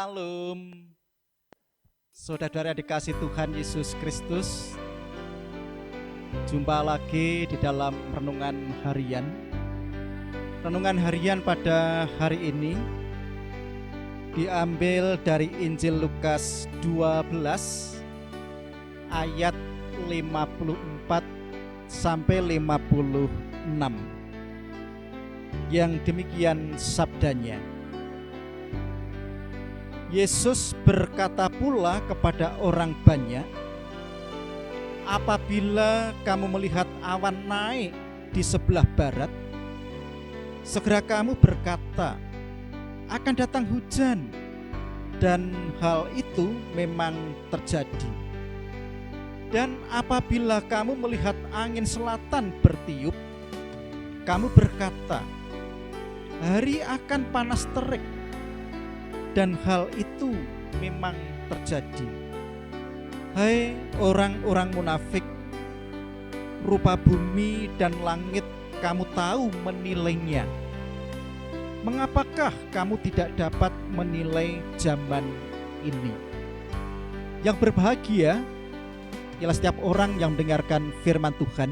Shalom. Saudara dikasih Tuhan Yesus Kristus, jumpa lagi di dalam renungan harian. Renungan harian pada hari ini diambil dari Injil Lukas 12 ayat 54 sampai 56. Yang demikian sabdanya. Yesus berkata pula kepada orang banyak, apabila kamu melihat awan naik di sebelah barat, segera kamu berkata, akan datang hujan, dan hal itu memang terjadi. Dan apabila kamu melihat angin selatan bertiup, kamu berkata, hari akan panas terik, dan hal itu memang terjadi. Hai orang-orang munafik, rupa bumi dan langit kamu tahu menilainya. Mengapakah kamu tidak dapat menilai zaman ini? Yang berbahagia ialah setiap orang yang mendengarkan firman Tuhan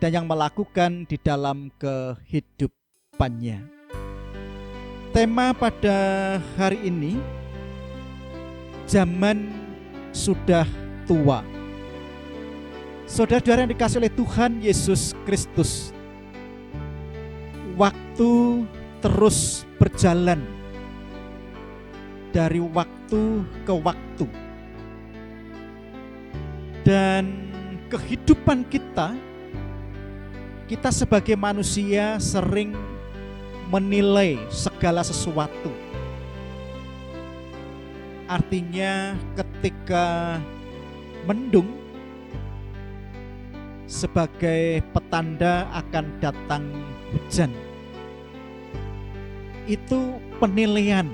dan yang melakukan di dalam kehidupannya. Tema pada hari ini, zaman sudah tua. Saudara-saudara yang dikasihi oleh Tuhan Yesus Kristus, waktu terus berjalan dari waktu ke waktu, dan kehidupan kita sebagai manusia sering menilai segala sesuatu. Artinya ketika mendung sebagai petanda akan datang hujan, itu penilaian.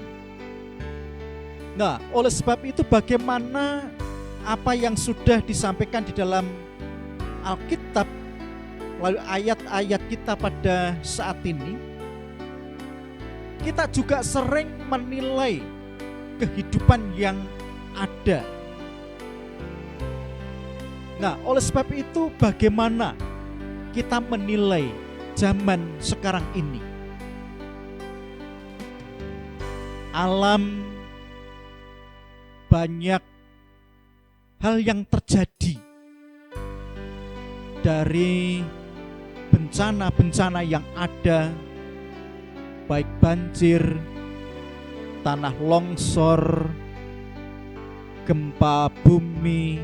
Nah, oleh sebab itu bagaimana apa yang sudah disampaikan di dalam Alkitab melalui ayat-ayat kita pada saat ini, kita juga sering menilai kehidupan yang ada. Nah, oleh sebab itu bagaimana kita menilai zaman sekarang ini? Alam banyak hal yang terjadi, dari bencana-bencana yang ada, baik banjir, tanah longsor, gempa bumi,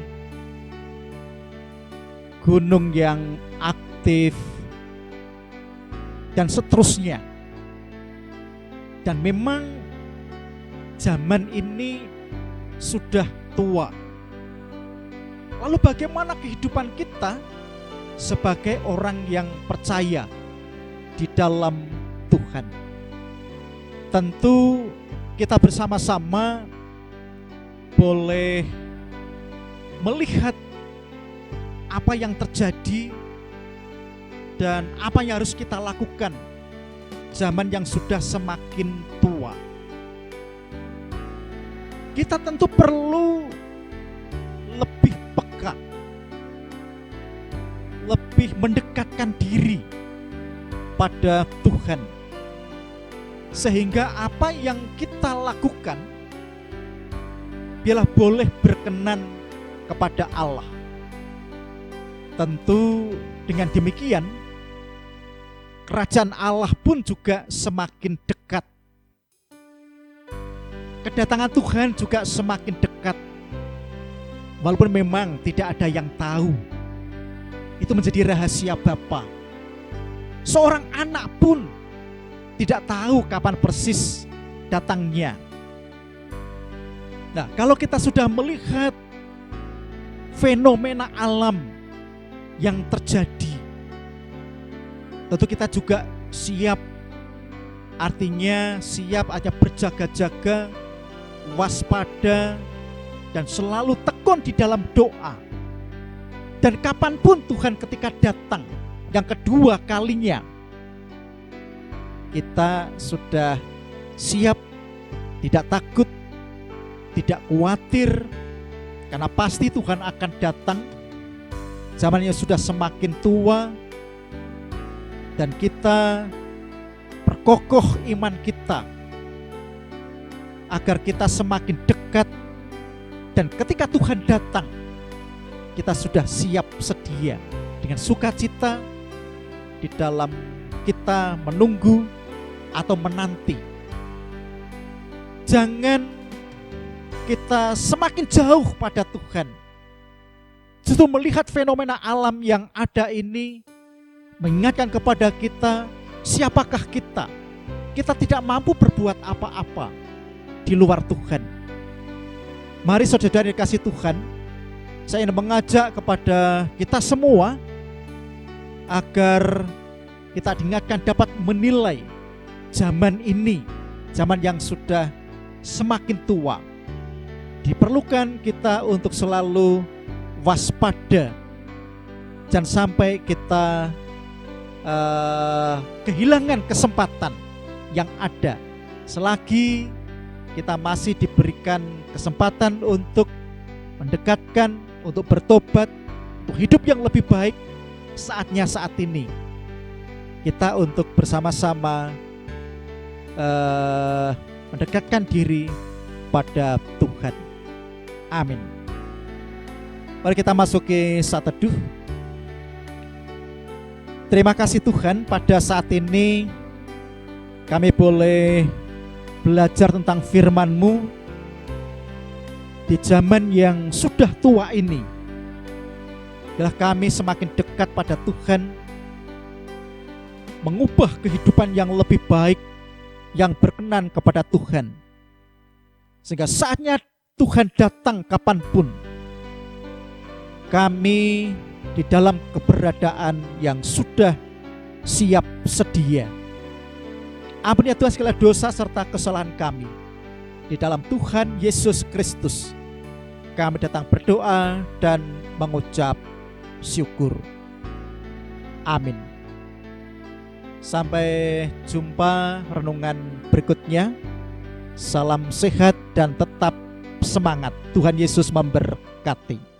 gunung yang aktif, dan seterusnya. Dan memang zaman ini sudah tua. Lalu bagaimana kehidupan kita sebagai orang yang percaya di dalam Tuhan? Tentu kita bersama-sama boleh melihat apa yang terjadi dan apa yang harus kita lakukan zaman yang sudah semakin tua. Kita tentu perlu lebih peka, lebih mendekatkan diri pada Tuhan, sehingga apa yang kita lakukan biarlah boleh berkenan kepada Allah. Tentu dengan demikian kerajaan Allah pun juga semakin dekat. Kedatangan Tuhan juga semakin dekat. Walaupun memang tidak ada yang tahu, itu menjadi rahasia Bapa. Seorang anak pun tidak tahu kapan persis datangnya. Nah, kalau kita sudah melihat fenomena alam yang terjadi, tentu kita juga siap. Artinya siap aja berjaga-jaga, waspada, dan selalu tekun di dalam doa. Dan kapanpun Tuhan ketika datang yang kedua kalinya, kita sudah siap tidak takut, tidak khawatir, karena pasti Tuhan akan datang. Zamannya sudah semakin tua, dan kita perkokoh iman kita agar kita semakin dekat, dan ketika Tuhan datang kita sudah siap sedia dengan sukacita di dalam kita menunggu atau menanti. Jangan kita semakin jauh pada Tuhan. Justru melihat fenomena alam yang ada ini mengingatkan kepada kita, siapakah kita? Kita tidak mampu berbuat apa-apa di luar Tuhan. Mari saudara dikasih Tuhan, saya ingin mengajak kepada kita semua agar kita diingatkan dapat menilai zaman ini, zaman yang sudah semakin tua. Diperlukan kita untuk selalu waspada, jangan sampai kita kehilangan kesempatan yang ada. Selagi kita masih diberikan kesempatan untuk mendekatkan, untuk bertobat, untuk hidup yang lebih baik, saatnya saat ini kita untuk bersama-sama mendekatkan diri pada Tuhan. Amin. Mari kita masuki saat teduh. Terima kasih Tuhan, pada saat ini kami boleh belajar tentang firman-Mu di zaman yang sudah tua ini. Biarlah kami semakin dekat pada Tuhan, mengubah kehidupan yang lebih baik, yang berkenan kepada Tuhan, sehingga saatnya Tuhan datang kapanpun, kami di dalam keberadaan yang sudah siap sedia. Ampuni ya Tuhan segala dosa serta kesalahan kami. Di dalam Tuhan Yesus Kristus kami datang berdoa dan mengucap syukur. Amin. Sampai jumpa renungan berikutnya. Salam sehat dan tetap semangat. Tuhan Yesus memberkati.